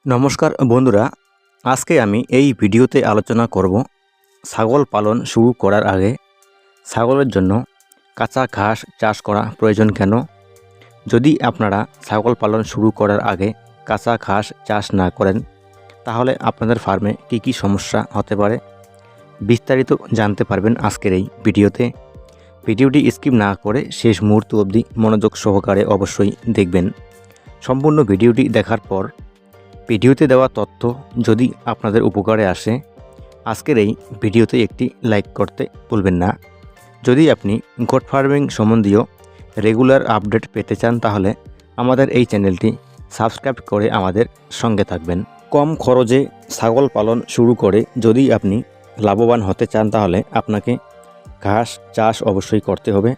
নমস্কার বন্ধুরা, আজকে আমি এই ভিডিওতে আলোচনা করব ছাগল পালন শুরু করার আগে ছাগলের জন্য কাঁচা ঘাস চাষ করা প্রয়োজন কেন। যদি আপনারা ছাগল পালন শুরু করার আগে কাঁচা ঘাস চাষ না করেন তাহলে আপনাদের ফার্মে কি কি সমস্যা হতে পারে বিস্তারিত জানতে পারবেন আজকের এই ভিডিওতে। ভিডিওটি স্কিপ না করে শেষ মুহূর্ত অবধি মনোযোগ সহকারে অবশ্যই দেখবেন। সম্পূর্ণ ভিডিওটি দেখার পর ভিডিওতে দেওয়া তথ্য যদি আপনাদের উপকারে আসে আজকের এই ভিডিওতে একটি লাইক করতে ভুলবেন না। যদি আপনি গোট ফার্মিং সম্বন্ধীয় রেগুলার আপডেট পেতে চান তাহলে আমাদের এই চ্যানেলটি সাবস্ক্রাইব করে আমাদের সঙ্গে থাকবেন। কম খরচে ছাগল পালন শুরু করে যদি আপনি লাভবান হতে চান তাহলে আপনাকে ঘাস চাষ অবশ্যই করতে হবে।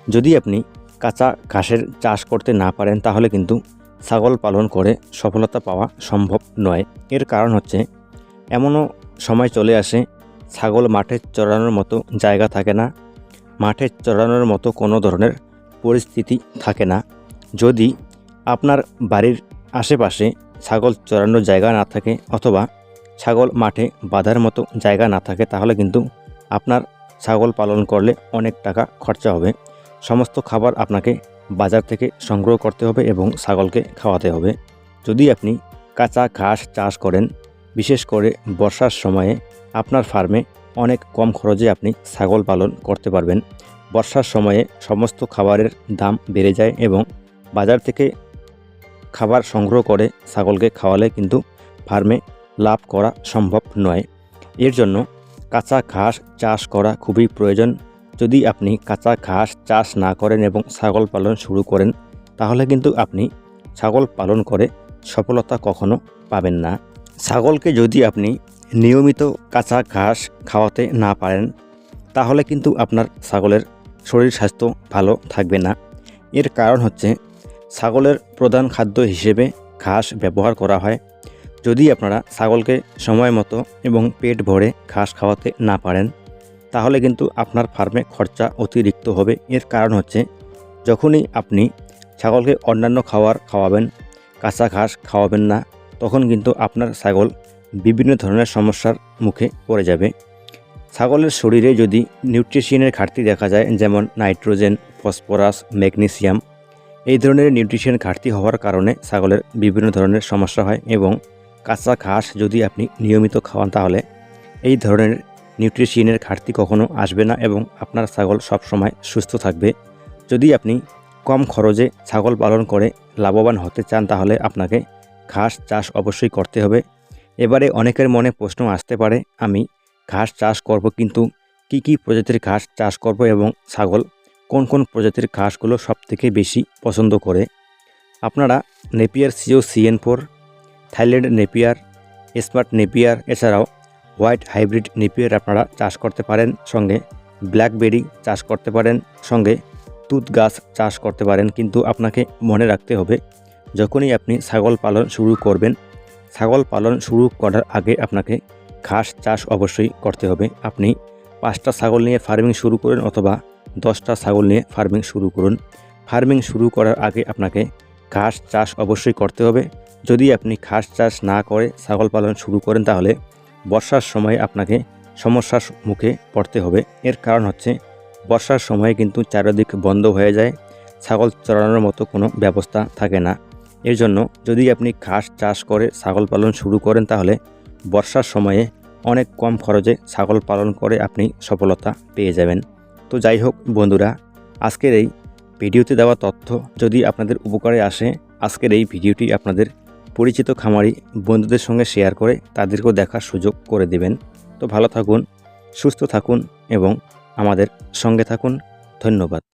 যদি আপনি কাঁচা ঘাসের চাষ করতে না পারেন তাহলে কিন্তু ছাগল পালন করে সফলতা পাওয়া সম্ভব নয়। এর কারণ হচ্ছে এমনও সময় চলে আসে ছাগল মাঠে চড়ানোর মতো জায়গা থাকে না, মাঠে চড়ানোর মতো কোনো ধরনের পরিস্থিতি থাকে না। যদি আপনার বাড়ির আশেপাশে ছাগল চড়ানোর জায়গা না থাকে অথবা ছাগল মাঠে বাঁধার মতো জায়গা না থাকে তাহলে কিন্তু আপনার ছাগল পালন করলে অনেক টাকা খরচা হবে। সমস্ত খাবার আপনাকে বাজার থেকে সংগ্রহ করতে হবে এবং ছাগলকে খাওয়াতে হবে। যদি আপনি কাঁচা ঘাস চাষ করেন, বিশেষ করে বর্ষার সময়ে আপনার ফার্মে অনেক কম খরচে আপনি ছাগল পালন করতে পারবেন। বর্ষার সময়ে সমস্ত খাবারের দাম বেড়ে যায় এবং বাজার থেকে খাবার সংগ্রহ করে ছাগলকে খাওয়ালে কিন্তু ফার্মে লাভ করা সম্ভব নয়। এর জন্য কাঁচা ঘাস চাষ করা খুবই প্রয়োজন। যদি আপনি কাঁচা ঘাস চাষ না করেন এবং ছাগল পালন শুরু করেন তাহলে কিন্তু আপনি ছাগল পালন করে সফলতা কখনো পাবেন না। ছাগলকে যদি আপনি নিয়মিত কাঁচা ঘাস খাওয়াতে না পারেন তাহলে কিন্তু আপনার ছাগলের শরীর স্বাস্থ্য ভালো থাকবে না। এর কারণ হচ্ছে ছাগলের প্রধান খাদ্য হিসেবে ঘাস ব্যবহার করা হয়। যদি আপনারা ছাগলকে সময় মতো এবং পেট ভরে ঘাস খাওয়াতে না পারেন তাহলে কিন্তু আপনার ফার্মে খরচা অতিরিক্ত হবে। এর কারণ হচ্ছে যখনই আপনি ছাগলকে অন্যান্য খাবার খাওয়াবেন, কাঁচা ঘাস খাওয়াবেন না, তখন কিন্তু আপনার ছাগল বিভিন্ন ধরনের সমস্যার মুখে পড়ে যাবে। ছাগলের শরীরে যদি নিউট্রিশনের ঘাটতি দেখা যায়, যেমন নাইট্রোজেন, ফসফরাস, ম্যাগনেসিয়াম, এই ধরনের নিউট্রিশন ঘাটতি হওয়ার কারণে ছাগলের বিভিন্ন ধরনের সমস্যা হয় এবং কাঁচা ঘাস যদি আপনি নিয়মিত খাওয়ান তাহলে এই ধরনের নিউট্রিশনের ঘাটতি কখনো আসবে না এবং আপনার ছাগল সবসময় সুস্থ থাকবে। যদি আপনি কম খরচে ছাগল পালন করে লাভবান হতে চান তাহলে আপনাকে ঘাস চাষ অবশ্যই করতে হবে। এবারে অনেকের মনে প্রশ্ন আসতে পারে, আমি ঘাস চাষ করব কিন্তু কি কি প্রজাতির ঘাস চাষ করব এবং ছাগল কোন কোন প্রজাতির ঘাসগুলো সবথেকে বেশি পছন্দ করে। আপনারা Napier CO CN4, Thailand Napier, smart Napier, এছাড়াও হোয়াইট হাইব্রিড নেপিয়ার আপনারা চাষ করতে পারেন, সঙ্গে ব্ল্যাকবেরি চাষ করতে পারেন, সঙ্গে তুত গাছ চাষ করতে পারেন। কিন্তু আপনাকে মনে রাখতে হবে যখনই আপনি ছাগল পালন শুরু করবেন, ছাগল পালন শুরু করার আগে আপনাকে ঘাস চাষ অবশ্যই করতে হবে। আপনি 5টা ছাগল নিয়ে ফার্মিং শুরু করুন অথবা 10টা ছাগল নিয়ে ফার্মিং শুরু করুন, ফার্মিং শুরু করার আগে আপনাকে ঘাস চাষ অবশ্যই করতে হবে। যদি আপনি ঘাস চাষ না করে ছাগল পালন শুরু করেন তাহলে বর্ষার সময় আপনাকে সমস্যার মুখে পড়তে হবে। এর কারণ হচ্ছে বর্ষার সময়ে কিন্তু চারিদিক বন্ধ হয়ে যায়, ছাগল চড়ানোর মতো কোনো ব্যবস্থা থাকে না। এর জন্য যদি আপনি ঘাস চাষ করে ছাগল পালন শুরু করেন তাহলে বর্ষার সময়ে অনেক কম খরচে ছাগল পালন করে আপনি সফলতা পেয়ে যাবেন। তো যাই হোক বন্ধুরা, আজকের এই ভিডিওতে দেওয়া তথ্য যদি আপনাদের উপকারে আসে, আজকের এই ভিডিওটি আপনাদের পরিচিত খামারি বন্ধুদের সঙ্গে শেয়ার করে তাদেরকেও দেখার সুযোগ করে দেবেন। তো ভালো থাকুন, সুস্থ থাকুন এবং আমাদের সঙ্গে থাকুন। ধন্যবাদ।